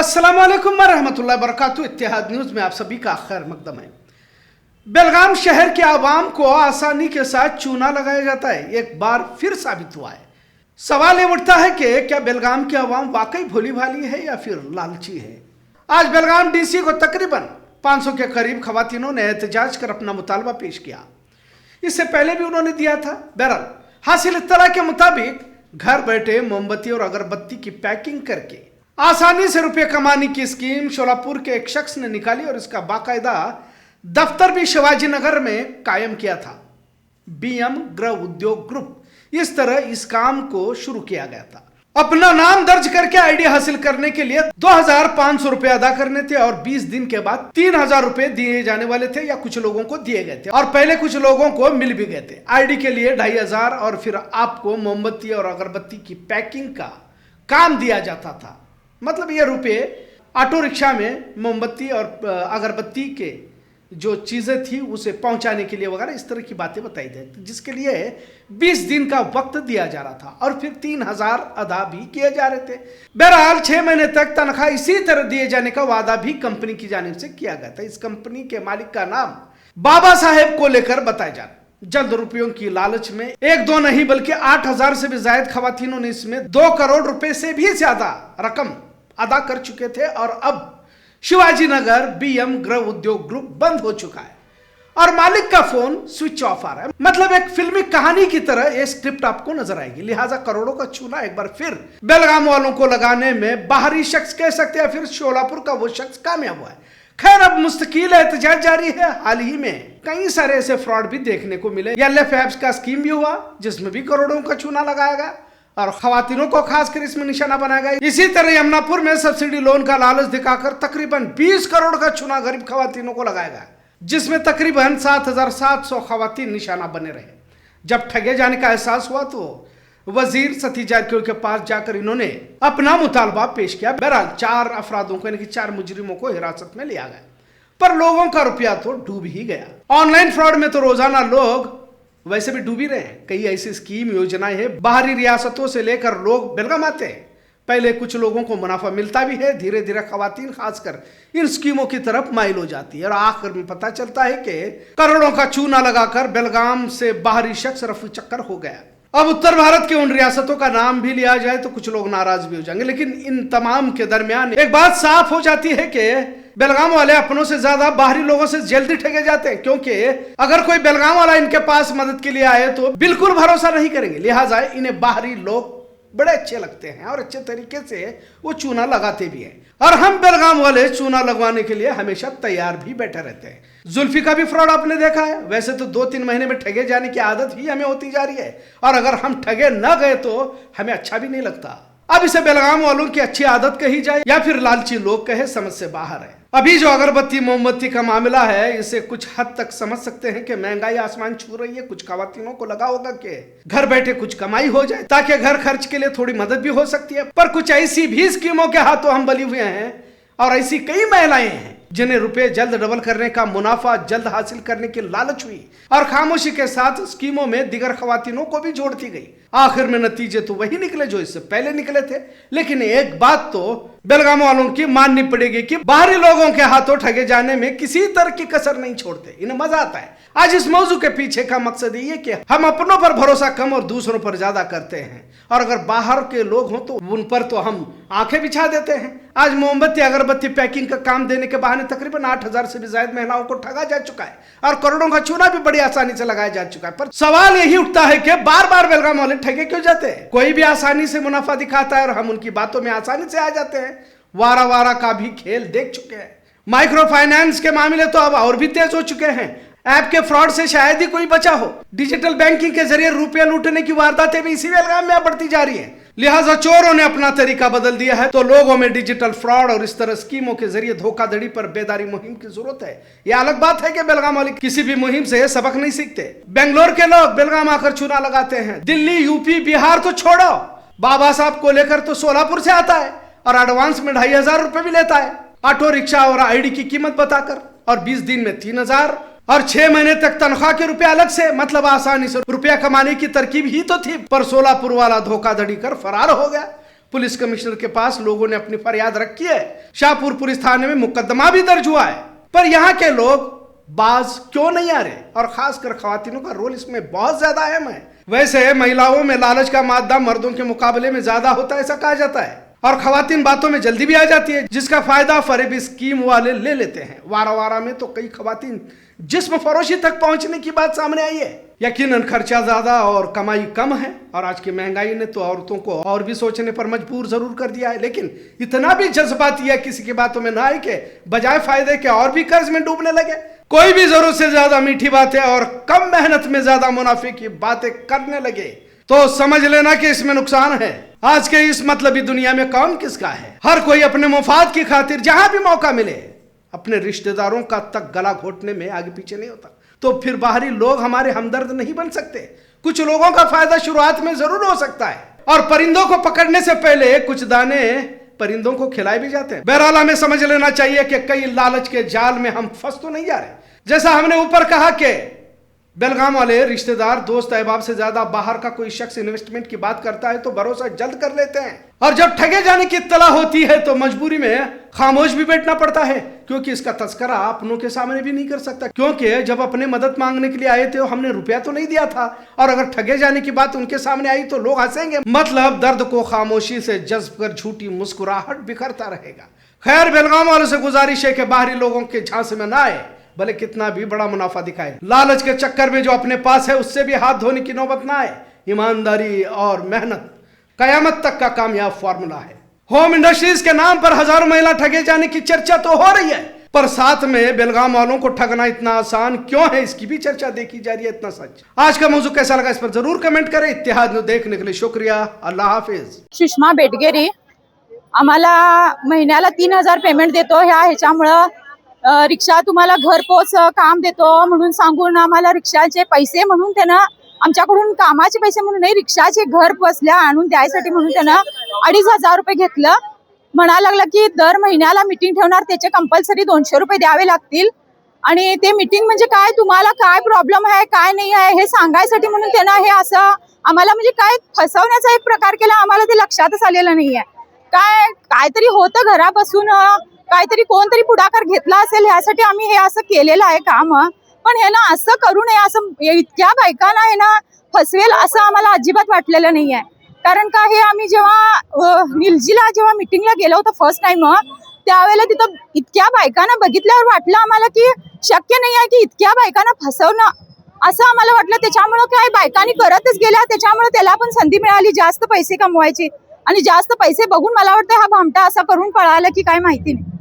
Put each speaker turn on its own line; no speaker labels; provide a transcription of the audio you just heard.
अस्सलाम वालेकुम रहमतुल्लाहि बरकातहू। इत्तेहाद न्यूज़ में आप सभी का खैर मकदम है। बेलगाम शहर के आवाम को आसानी के साथ चूना लगाया जाता है, एक बार फिर साबित हुआ है। सवाल ये उठता है कि क्या बेलगाम की आवाम वाकई भोली भाली है या फिर लालची है। आज बेलगाम डीसी को तकरीबन 500 के करीब खवातीनों ने एहतजाज कर अपना मुतालबा पेश किया। इससे पहले भी उन्होंने दिया था। बहरहाल हासिल इत्तला के मुताबिक घर बैठे मोमबत्ती और अगरबत्ती की पैकिंग करके आसानी से रुपए कमाने की स्कीम शोलापुर के एक शख्स ने निकाली और इसका बाकायदा दफ्तर भी शिवाजी नगर में कायम किया था। बीएम गृह उद्योग ग्रुप, इस तरह इस काम को शुरू किया गया था। अपना नाम दर्ज करके आईडी हासिल करने के लिए 2500 रुपए अदा करने थे और 20 दिन के बाद 3000 रुपए दिए जाने वाले थे या कुछ लोगों को दिए गए थे और पहले कुछ लोगों को मिल भी गए थे। आईडी के लिए 2500 और फिर आपको मोमबत्ती और अगरबत्ती की पैकिंग का काम दिया जाता था। मतलब ये रुपए ऑटो रिक्शा में मोमबत्ती और अगरबत्ती के जो चीजें थी उसे पहुंचाने के लिए वगैरह इस तरह की बातें बताई गई, जिसके लिए 20 दिन का वक्त दिया जा रहा था और फिर 3000 अदा भी किए जा रहे थे। बहरहाल 6 महीने तक तनख्वाह इसी तरह दिए जाने का वादा भी कंपनी की जानिब से किया गया था। इस कंपनी के मालिक का नाम बाबा साहेब को लेकर बताया जा रहा। जल्द रुपयों की लालच में 1-2 नहीं बल्कि 8000 से भी ज्यादा खवातीनों ने इसमें 2 करोड़ रुपए से भी ज्यादा रकम अदा कर चुके थे और अब शिवाजी नगर बीएम गृह उद्योग ग्रुप बंद हो चुका है और मालिक का फोन स्विच ऑफ आ रहा है। मतलब एक फिल्मी कहानी की तरह ये स्क्रिप्ट आपको नजर आएगी। लिहाजा करोड़ों का चूना एक बार फिर बेलगाम वालों को लगाने में बाहरी शख्स कह सकते हैं, फिर शोलापुर का वो शख्स कामयाब हुआ है। खैर अब मुस्तकिल एहतजाज जारी है। हाल ही में कई सारे ऐसे फ्रॉड भी देखने को मिले। LFAPS का स्कीम भी हुआ जिसमें भी करोड़ों का चूना लगाया गया और खवातीनों को खासकर इसमें निशाना बनाया गया। इसी तरह यमुनापुर में सब्सिडी लोन का लालच दिखाकर तकरीबन 20 करोड़ का चूना गरीब खवातीनों को लगाया गया, जिसमें तकरीबन 7700 खवातीन निशाना बने रहे। जब ठगे जाने का एहसास हुआ तो वजीर सतीश जारकिहोली के पास जाकर इन्होंने अपना मुतालबा पेश किया। बहरहाल 4 अफरादों को यानी कि 4 मुजरिमों को हिरासत में लिया गया, पर लोगों का रुपया तो डूब ही गया। ऑनलाइन फ्रॉड में तो रोजाना लोग वैसे भी डूब ही रहे हैं। कई ऐसी स्कीम योजनाएं हैं, बाहरी रियासतों से लेकर लोग बेलगाम आते हैं। पहले कुछ लोगों को मुनाफा मिलता भी है, धीरे धीरे खवातीन खासकर इन स्कीमों की तरफ माइल हो जाती है और आखिर में पता चलता है कि करोड़ों का चूना लगाकर बेलगाम से बाहरी शख्स रफू चक्कर हो गया। अब उत्तर भारत के उन रियासतों का नाम भी लिया जाए तो कुछ लोग नाराज भी हो जाएंगे, लेकिन इन तमाम के दरमियान एक बात साफ हो जाती है कि बेलगाम वाले अपनों से ज्यादा बाहरी लोगों से जल्दी ठगे जाते हैं, क्योंकि अगर कोई बेलगाम वाला इनके पास मदद के लिए आए तो बिल्कुल भरोसा नहीं करेंगे। लिहाजा इन्हें बाहरी लोग बड़े अच्छे लगते हैं और अच्छे तरीके से वो चूना लगाते भी हैं और हम बेलगाम वाले चूना लगवाने के लिए हमेशा तैयार भी बैठे रहते हैं। जुल्फी का भी फ्रॉड आपने देखा है। वैसे तो 2-3 महीने में ठगे जाने की आदत ही हमें होती जा रही है और अगर हम ठगे न गए तो हमें अच्छा भी नहीं लगता। अब इसे बेलगाम वालों की अच्छी आदत कही जाए या फिर लालची लोग कहे, समझ से बाहर है। अभी जो अगरबत्ती मोमबत्ती का मामला है, इसे कुछ हद तक समझ सकते हैं कि महंगाई आसमान छू रही है। कुछ खवातीनों को लगा होगा कि घर बैठे कुछ कमाई हो जाए ताकि घर खर्च के लिए थोड़ी मदद भी हो सकती है, पर कुछ ऐसी भी स्कीमों के हाथों हम बली हुए हैं और ऐसी कई महिलाएं हैं जिन्हें रुपए जल्द डबल करने का, मुनाफा जल्द हासिल करने की लालच हुई और खामोशी के साथ स्कीमों में दिगर खवातीनों को भी जोड़ दी गई। आखिर में नतीजे तो वही निकले जो इससे पहले निकले थे। लेकिन एक बात तो बेलगाम वालों की माननी पड़ेगी कि बाहरी लोगों के हाथों ठगे जाने में किसी तरह की कसर नहीं छोड़ते, इन्हें मजा आता है। आज इस मौजू के पीछे का मकसद ये कि हम अपनों पर भरोसा कम और दूसरों पर ज्यादा करते हैं और अगर बाहर के लोग हों तो उन पर तो हम आंखें बिछा देते हैं। आज मोमबत्ती अगरबत्ती पैकिंग का काम देने के बहाने तकरीबन 8000 से भी ज्यादा महिलाओं को ठगा जा चुका है और करोड़ों का चूना भी बड़ी आसानी से लगाया जा चुका है। पर सवाल यही उठता है कि बार बार बेलगाम वाले ठगे क्यों जाते हैं। कोई भी आसानी से मुनाफा दिखाता है और हम उनकी बातों में आसानी से आ जाते हैं। वारा वारा का भी खेल देख चुके हैं। माइक्रो फाइनेंस के मामले तो अब और भी तेज हो चुके हैं। ऐप के फ्रॉड से शायद ही कोई बचा हो। डिजिटल बैंकिंग के जरिए रुपया लूटने की वारदातें भी इसी बेलगाम में बढ़ती जा रही है। लिहाजा चोरों ने अपना तरीका बदल दिया है तो लोगों में डिजिटल फ्रॉड और इस तरह स्कीमों के जरिए धोखाधड़ी पर बेदारी मुहिम की जरूरत है। यह अलग बात है कि बेलगाम वाले किसी भी मुहिम से सबक नहीं सीखते। बेंगलोर के लोग बेलगाम आकर चूना लगाते हैं। दिल्ली, यूपी, बिहार तो छोड़ो, बाबा साहब को लेकर तो सोलापुर से आता है और एडवांस में 2500 रुपए भी लेता है ऑटो रिक्शा और आईडी की कीमत बताकर और 20 दिन में 3000 और 6 महीने तक तनख्वाह के रुपए अलग से। मतलब आसानी से रुपया कमाने की तरकीब ही तो थी, पर सोलापुर वाला धोखाधड़ी कर फरार हो गया। पुलिस कमिश्नर के पास लोगों ने अपनी फरियाद रखी है। शाहपुर पुलिस थाने में मुकदमा भी दर्ज हुआ है, पर यहाँ के लोग बाज क्यों नहीं आ रहे? और खासकर खवातीनों का रोल इसमें बहुत ज्यादा अहम है। वैसे महिलाओं में लालच का मादा मर्दों के मुकाबले में ज्यादा होता है, ऐसा कहा जाता है, और खवातीन बातों में जल्दी भी आ जाती है, जिसका फायदा फरेबी स्कीम वाले ले लेते हैं। वारा वारा में तो कई खवातीन जिस्म फरोशी तक पहुंचने की बात सामने आई है। यकीनन खर्चा ज्यादा और कमाई कम है, और आज की महंगाई ने तो औरतों को और भी सोचने पर मजबूर जरूर कर दिया है। लेकिन इतना भी जज्बाती है किसी की बातों में ना आए के बजाय फायदे के और भी कर्ज में डूबने लगे। कोई भी जरूरत से ज्यादा मीठी बातें और कम मेहनत में ज्यादा मुनाफे की बातें करने लगे तो समझ लेना कि इसमें नुकसान है। आज के इस मतलबी दुनिया में कौन किसका है? हर कोई अपने मुफाद की खातिर जहां भी मौका मिले अपने रिश्तेदारों का तक गला घोटने में आगे पीछे नहीं होता। तो फिर बाहरी लोग हमारे हमदर्द नहीं बन सकते। कुछ लोगों का फायदा शुरुआत में जरूर हो सकता है, और परिंदों को पकड़ने से पहले कुछ दाने परिंदों को खिलाए भी जाते हैं। बहरहाल हमें समझ लेना चाहिए कि कई लालच के जाल में हम फंस तो नहीं जा रहे। जैसा हमने ऊपर कहा कि बेलगाम वाले रिश्तेदार, दोस्त, अहबाब से ज्यादा बाहर का कोई शख्स इन्वेस्टमेंट की बात करता है तो भरोसा जल्द कर लेते हैं, और जब ठगे जाने की इत्तला होती है तो मजबूरी में खामोश भी बैठना पड़ता है, क्योंकि इसका तस्करा अपनों के सामने भी नहीं कर सकता। क्योंकि जब अपने मदद मांगने के लिए आए थे हमने रुपया तो नहीं दिया था, और अगर ठगे जाने की बात उनके सामने आई तो लोग हंसेंगे। मतलब दर्द को खामोशी से जज्ब कर झूठी मुस्कुराहट बिखरता रहेगा। खैर, बेलगाम वालों से गुजारिश है कि बाहरी लोगों के झांसे में ना आए, भले कितना भी बड़ा मुनाफा दिखाए। लालच के चक्कर में जो अपने पास है उससे भी हाथ धोने की नौबत ना आए। ईमानदारी और मेहनत कयामत तक का कामयाब फॉर्मूला है। होम इंडस्ट्रीज के नाम पर हजारों महिला ठगे जाने की चर्चा तो हो रही है, पर साथ में बेलगाम वालों को ठगना इतना आसान क्यों है, इसकी भी चर्चा देखी जा रही है। इतना सच। आज का मौजू कैसा लगा इस पर जरूर कमेंट करें। इत्तेहाद न्यूज देखने के लिए शुक्रिया। अल्लाह हाफिज।
सुषमा बेटगेरी, आम्हाला महिन्याला 3,000 पेमेंट देतो ह्याच्यामुळं रिक्षा तुम्हाला घरपोच काम देतो म्हणून सांगून आम्हाला रिक्षाचे पैसे म्हणून त्यानं आमच्याकडून कामाचे पैसे म्हणून नाही, रिक्षाचे घर बसल्या आणून द्यायसाठी म्हणून त्यानं 2,500 रुपये घेतलं. म्हणा लागला की दर महिन्याला मीटिंग ठेवणार, त्याचे कंपल्सरी 200 रुपये द्यावे लागतील, आणि ते मीटिंग म्हणजे काय, तुम्हाला काय प्रॉब्लेम आहे काय नाही आहे हे सांगायसाठी म्हणून त्यानं हे असं आम्हाला म्हणजे काय फसवण्याचा एक प्रकार केला. आम्हाला ते लक्षातच आलेलं नाहीये. काहीतरी होतं घरापासून, काहीतरी कोणतरी पुढाकार घेतला असेल ह्यासाठी आम्ही हे असं केलेलं आहे काम. पण हे ना असं करू नये, असं इतक्या बायकांना हे ना फसवेल असं आम्हाला अजिबात वाटलेलं नाहीये. कारण का हे आम्ही जेव्हा निलजीला जेव्हा मीटिंगला गेलो होतो फर्स्ट टाइम, त्यावेळेला तिथं इतक्या बायकांना बघितल्यावर वाटलं आम्हाला की शक्य नाही आहे की इतक्या बायकांना फसवणं, असं आम्हाला वाटलं. त्याच्यामुळे काय बायकांनी करतच गेल्या, त्याच्यामुळे त्याला पण संधी मिळाली जास्त पैसे कमवायची, आणि जास्त पैसे बघून मला वाटतं हा भामटा असा करून पळाला की काय माहिती नाही.